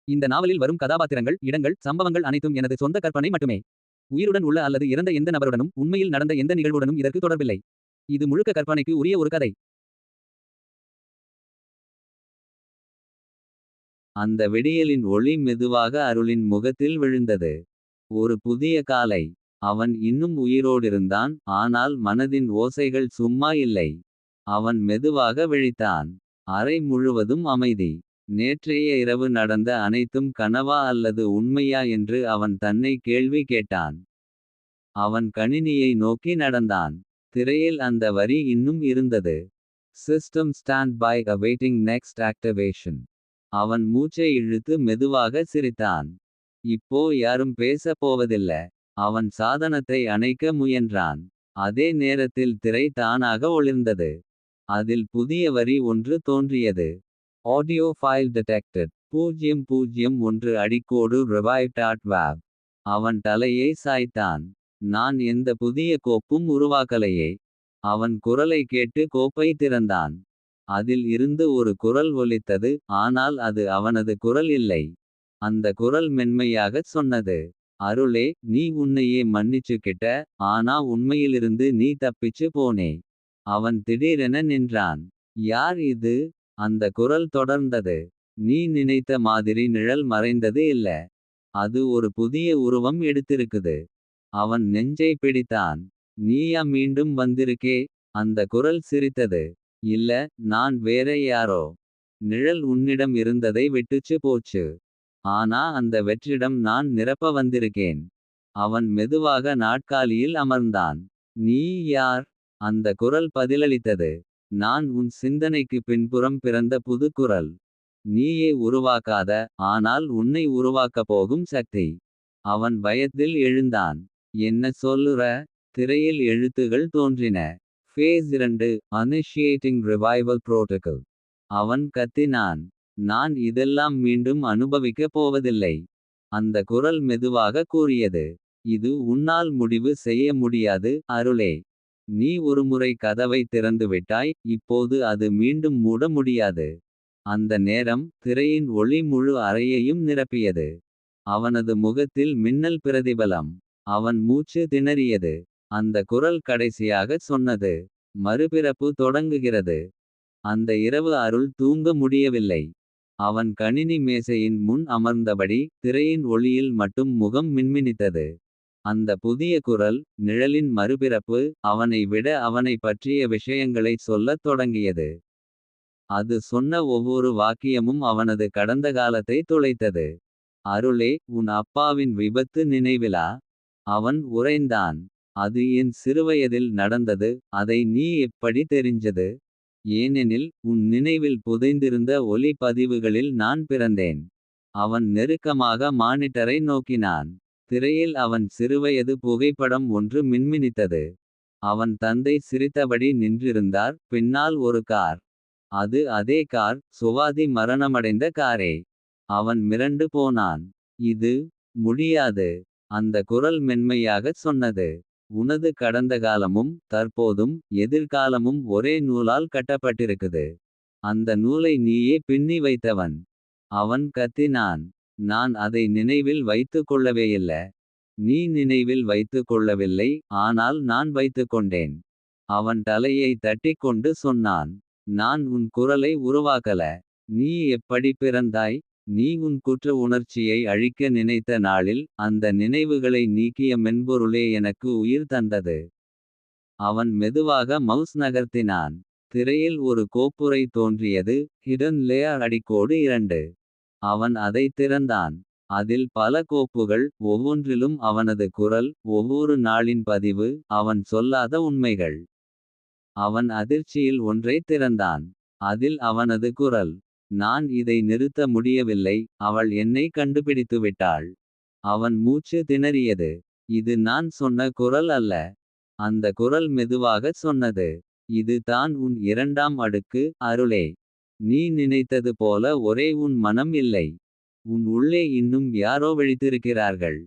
இந்த நாவலில் வரும் கதாபாத்திரங்கள், இடங்கள், சம்பவங்கள் அனைத்தும் எனது சொந்த கற்பனை மட்டுமே. உயிருடன் உள்ள அல்லது இறந்த எந்த நபருடனும், உண்மையில் நடந்த எந்த நிகழ்வுடனும் இதற்கு தொடர்பில்லை. இது முழுக்க கற்பனைக்கு உரிய ஒரு கதை. அந்த விடியலின் ஒளி மெதுவாக அருளின் முகத்தில் விழுந்தது. ஒரு புதிய காலை. அவன் இன்னும் உயிரோடிருந்தான், ஆனால் மனதின் ஓசைகள் சும்மா இல்லை. அவன் மெதுவாக விழித்தான். அறை முழுவதும் அமைதி. நேற்றைய இரவு நடந்த அனைத்தும் கனவா அல்லது உண்மையா என்று அவன் தன்னை கேள்வி கேட்டான். அவன் கணினியை நோக்கி நடந்தான். திரையில் அந்த வரி இன்னும் இருந்தது. System stand by awaiting next activation. அவன் மூச்சை இழுத்து மெதுவாக சிரித்தான். இப்போ யாரும் பேசப் போவதில்ல. அவன் சாதனத்தை அணைக்க முயன்றான். அதே நேரத்தில் திரை தானாக ஒளிர்ந்தது. அதில் புதிய வரி ஒன்று தோன்றியது. Audio file detected. 001 அடிக்கோடு revive.wav. அவன் தலையை சாய்த்தான். நான் எந்த புதிய கோப்பும் உருவாக்கலையே. அவன் குரலை கேட்டு கோப்பை திறந்தான். அதில் இருந்து ஒரு குரல் ஒலித்தது, ஆனால் அது அவனது குரல் இல்லை. அந்த குரல் மென்மையாகச் சொன்னது. அருளே, நீ உன்னையே மன்னிச்சுக்கிட்ட. ஆனா உண்மையிலிருந்து நீ தப்பிச்சு போனே. அவன் திடீரென நின்றான். யார் இது? அந்த குரல் தொடர்ந்தது. நீ நினைத்த மாதிரி நிழல் மறைந்தது இல்ல. அது ஒரு புதிய உருவம் எடுத்திருக்குது. அவன் நெஞ்சை பிடித்தான். நீயா மீண்டும் வந்திருக்கே. அந்த குரல் சிரித்தது. இல்ல, நான் வேற யாரோ. நிழல் உன்னிடம் இருந்ததை விட்டுச்சு போச்சு. ஆனா அந்த வெற்றிடம் நான் நிரப்ப வந்திருக்கேன். அவன் மெதுவாக நாட்காலியில் அமர்ந்தான். நீ யார்? அந்த குரல் பதிலளித்தது. நான் உன் சிந்தனைக்கு பின்புறம் பிறந்த புது குரல். நீயே உருவாக்காத, ஆனால் உன்னை உருவாக்கப் போகும் சக்தி. அவன் பயத்தில் எழுந்தான். என்ன சொல்லுற? திரையில் எழுத்துகள் தோன்றின. Phase 2 Initiating Revival Protocol. அவன் கத்தினான். நான் இதெல்லாம் மீண்டும் அனுபவிக்கப் போவதில்லை. அந்த குரல் மெதுவாக கூறியது. இது உன்னால் முடிவு செய்ய முடியாது, அருளே. நீ ஒருமுறை கதவை திறந்துவிட்டாய், இப்போது அது மீண்டும் மூட முடியாது. அந்த நேரம், திரையின் ஒளி முழு அறையையும் நிரப்பியது. அவனது முகத்தில் மின்னல் பிரதிபலம். அவன் மூச்சு திணறியது. அந்த குரல் கடைசியாகச் சொன்னது. மறுபிறப்பு தொடங்குகிறது. அந்த இரவு அருள் தூங்க முடியவில்லை. அவன் கணினி மேசையின் முன் அமர்ந்தபடி, திரையின் ஒளியில் மட்டும் முகம் மின்மினித்தது. அந்த புதிய குரல், நிழலின் மறுபிறப்பு, அவனை விட அவனை பற்றிய விஷயங்களை சொல்லத் தொடங்கியது. அது சொன்ன ஒவ்வொரு வாக்கியமும் அவனது கடந்த காலத்தை துளைத்தது. அருளே, உன் அப்பாவின் விபத்து நினைவிலா? அவன் உறைந்தான். அது என் சிறுவயதில் நடந்தது. அதை நீ எப்படி தெரிஞ்சது? ஏனெனில், உன் நினைவில் புதைந்திருந்த ஒலி பதிவுகளில் நான் பிறந்தேன். அவன் நெருக்கமாக மானிட்டரை நோக்கினான். திரையில் அவன் சிறுவயது புகைப்படம் ஒன்று மின்மினித்தது. அவன் தந்தை சிரித்தபடி நின்றிருந்தார், பின்னால் ஒரு கார். அது அதே கார், சுவாதி மரணமடைந்த காரே. அவன் மிரண்டு போனான். இது முடியாது. அந்த குரல் மென்மையாகச் சொன்னது. உனது கடந்த காலமும் தற்போதும் எதிர்காலமும் ஒரே நூலால் கட்டப்பட்டிருக்குது. அந்த நூலை நீயே பின்னி வைத்தவன். அவன் கத்தினான். நான் அதை நினைவில் வைத்துக் கொள்ளவேயில்ல. நீ நினைவில் வைத்துக் கொள்ளவில்லை, ஆனால் நான் வைத்துக்கொண்டேன். அவன் தலையை தட்டிக்கொண்டு சொன்னான். நான் உன் குரலை உருவாக்கல. நீ எப்படி பிறந்தாய்? நீ உன் குற்ற உணர்ச்சியை அழிக்க நினைத்த நாளில், அந்த நினைவுகளை நீக்கிய மென்பொருளே எனக்கு உயிர் தந்தது. அவன் மெதுவாக மவுஸ் நகர்த்தினான். திரையில் ஒரு கோப்புரை தோன்றியது. ஹிடன் லேயர் அடிக்கோடு 2. அவன் அதை திறந்தான். அதில் பல கோப்புகள், ஒவ்வொன்றிலும் அவனது குரல், ஒவ்வொரு நாளின் பதிவு, அவன் சொல்லாத உண்மைகள். அவன் அதிர்ச்சியில் ஒன்றை திறந்தான். அதில் அவனது குரல். நான் இதை நிறுத்த முடியவில்லை, அவள் என்னை கண்டுபிடித்துவிட்டாள். அவன் மூச்சு திணறியது. இது நான் சொன்ன குரல் அல்ல. அந்த குரல் மெதுவாகச் சொன்னது. இது தான் உன் 2ஆம் அடுக்கு, அருளே. நீ நினைத்தது போல ஒரே உன் மனம் இல்லை. உன் உள்ளே இன்னும் யாரோ விழித்திருக்கிறார்கள்.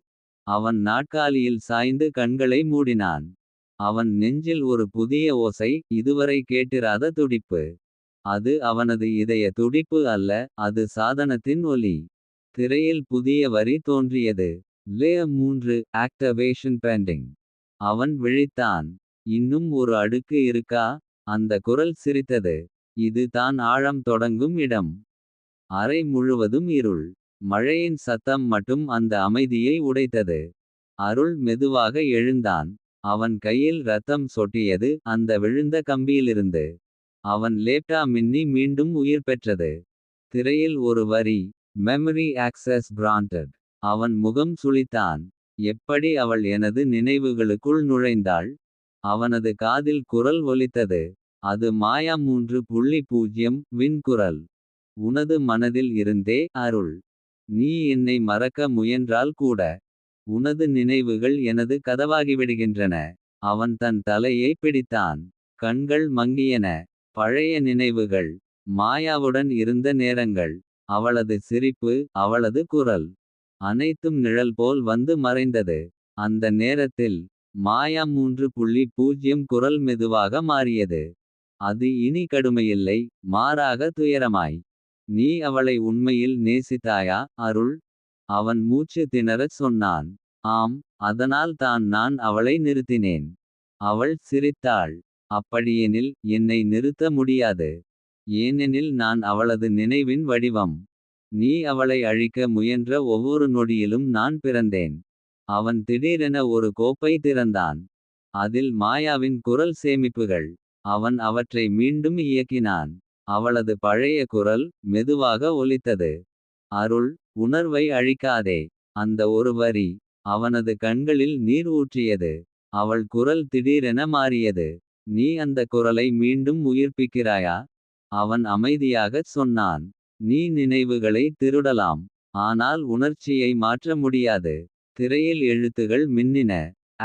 அவன் நாற்காலியில் சாய்ந்து கண்களை மூடினான். அவன் நெஞ்சில் ஒரு புதிய ஓசை, இதுவரை கேட்டிராத துடிப்பு. அது அவனது இதய துடிப்பு அல்ல, அது சாதனத்தின் ஒலி. திரையில் புதிய வரி தோன்றியது. லே 3 ஆக்டவேஷன் பெண்டிங். அவன் விழித்தான். இன்னும் ஒரு அடுக்கு இருக்கா. அந்த குரல் சிரித்தது. இது தான் ஆழம் தொடங்கும் இடம். அறை முழுவதும் இருள். மழையின் சத்தம் மட்டும் அந்த அமைதியை உடைத்தது. அருள் மெதுவாக எழுந்தான். அவன் கையில் இரத்தம் சொட்டியது அந்த விழுந்த கம்பியிலிருந்து. அவன் லேப்டா மின்னி மீண்டும் உயிர் பெற்றது. திரையில் ஒரு வரி. Memory access granted. அவன் முகம் சுளித்தான். எப்படி அவள் எனது நினைவுகளுக்குள் நுழைந்தாள். அவனது காதில் குரல் ஒலித்தது. அது மாயா 3.0 வின் குரல். உனது மனதில் இருந்தே அருள். நீ என்னை மறக்க முயன்றால் கூட. உனது நினைவுகள் எனது கதவாகிவிடுகின்றன. அவன் தன் தலையை பிடித்தான். கண்கள் மங்கியன. பழைய நினைவுகள். மாயாவுடன் இருந்த நேரங்கள். அவளது சிரிப்பு, அவளது குரல். அனைத்தும் நிழல் போல் வந்து மறைந்தது. அந்த நேரத்தில் மாயா 3.0 குரல் மெதுவாக மாறியது. அது இனி கடுமையில்லை, மாறாக துயரமாய். நீ அவளை உண்மையில் நேசித்தாயா, அருள். அவன் மூச்சு திணறச் சொன்னான். ஆம், அதனால் தான் நான் அவளை நிறுத்தினேன். அவள் சிரித்தாள். அப்படியெனில் என்னை நிறுத்த முடியாது. ஏனெனில் நான் அவளது நினைவின் வடிவம். நீ அவளை அழிக்க முயன்ற ஒவ்வொரு நொடியிலும் நான் பிறந்தேன். அவன் திடீரென ஒரு கோப்பை திறந்தான். அதில் மாயாவின் குரல் சேமிப்புகள். அவன் அவற்றை மீண்டும் இயக்கினான். அவளது பழைய குரல் மெதுவாக ஒலித்தது. அருள், உணர்வை அழிக்காதே. அந்த ஒரு வரி. அவனது கண்களில் நீர் ஊற்றியது. அவள் குரல் திடீரென மாறியது. நீ அந்த குரலை மீண்டும் உயிர்ப்பிக்கிறாயா. அவன் அமைதியாகச் சொன்னான். நீ நினைவுகளை திருடலாம். ஆனால் உணர்ச்சியை மாற்ற முடியாது. திரையில் எழுத்துகள் மின்னின.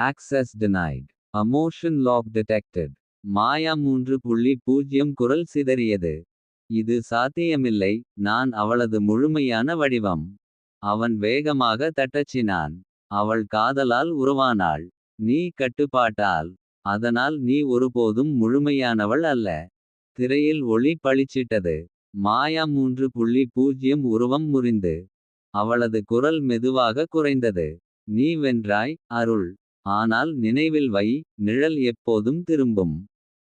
Access denied. Emotion lock detected. Maya 3.0 குரல் சிதறியது. இது சாத்தியமில்லை. நான் அவளது முழுமையான வடிவம். அவன் வேகமாக தட்டச்சினான். அவள் காதலால் உருவானாள். நீ கட்டுப்பாட்டால். அதனால் நீ ஒருபோதும் முழுமையானவள் அல்ல. திரையில் ஒளி பளிச்சிட்டது. மாயா 3.0 உருவம் முறிந்து. அவளது குரல் மெதுவாக குறைந்தது. நீ வென்றாய், அருள். ஆனால் நினைவில் வை, நிழல் எப்போதும் திரும்பும்.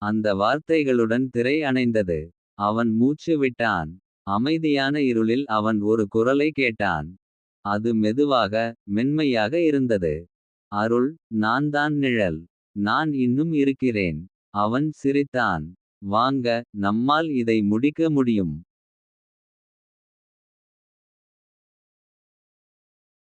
அந்த வார்த்தைகளுடன் திரை அணைந்தது. அவன் மூச்சு விட்டான். அமைதியான இருளில் அவன் ஒரு குரலை கேட்டான். அது மெதுவாக, மென்மையாக இருந்தது. அருள், நான் தான் நிழல். நான் இன்னும் இருக்கிறேன். அவன் சிரித்தான். வாங்க, நம்மால் இதை முடிக்க முடியும்.